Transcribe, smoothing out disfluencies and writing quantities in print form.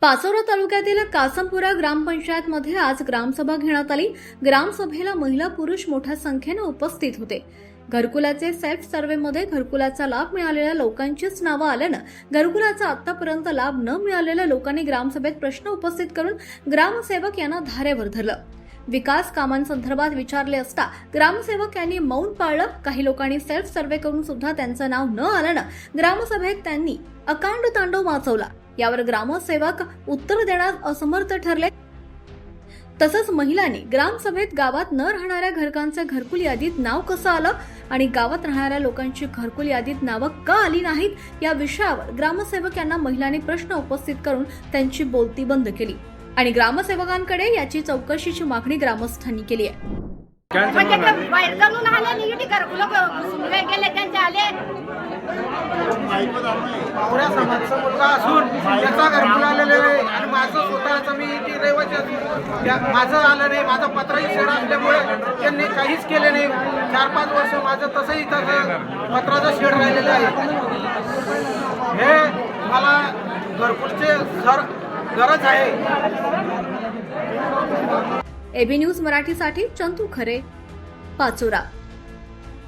पाचोरा तालुक्यातील कासमपुरा ग्रामपंचायतमध्ये आज ग्रामसभा घेण्यात आली। ग्रामसभेला महिला पुरुष मोठ्या संख्येने उपस्थित होते। घरकुलाचे सेल्फ सर्व्हेमध्ये घरकुलाचा लाभ मिळालेल्या लोकांचीच नावं आल्यानं घरकुलाचा आतापर्यंत लाभ न मिळालेल्या लोकांनी ग्रामसभेत प्रश्न उपस्थित करून ग्रामसेवक यांना धारेवर धरलं। विकास कामांसंदर्भात विचारले असता ग्रामसेवक यांनी मौन पाळलं। काही लोकांनी सेल्फ सर्व्हे करून सुद्धा त्यांचं नाव न आल्यानं ग्रामसभेत त्यांनी अकांड तांडव माजवला। यावर ग्रामसेवक उत्तर देण्यास असमर्थ ठरले। तसंच महिलांनी ग्रामसभेत गावात न राहणाऱ्या घरकांचे घरकुल यादीत नाव कसं आलं आणि गावात राहणाऱ्या लोकांची घरकुल यादीत नावं का आली नाहीत या विषयावर ग्रामसेवक यांना महिलांनी प्रश्न उपस्थित करून त्यांची बोलती बंद केली आणि ग्रामसेवकांकडे याची चौकशीची मागणी ग्रामस्थांनी केली आहे। म्हणजे ते बाहेर जाऊन आले निगेटिव्ह घरकुल गेले त्यांचे आले पुऱ्या समाजाचा मुलगा असून त्याचा घरकुल आलेलं आहे आणि माझं स्वतःचं मी इथे रहिवासी असून माझं आलं नाही। माझं पत्रही शेड असल्यामुळे त्यांनी काहीच केले नाही। 4-5 वर्ष माझं तसंही तसं पत्राचं शेड राहिलेलं आहे। हे मला घरकुलचे गरज आहे। एबी न्यूज मराठीसाठी चंदू खरे, पाचोरा।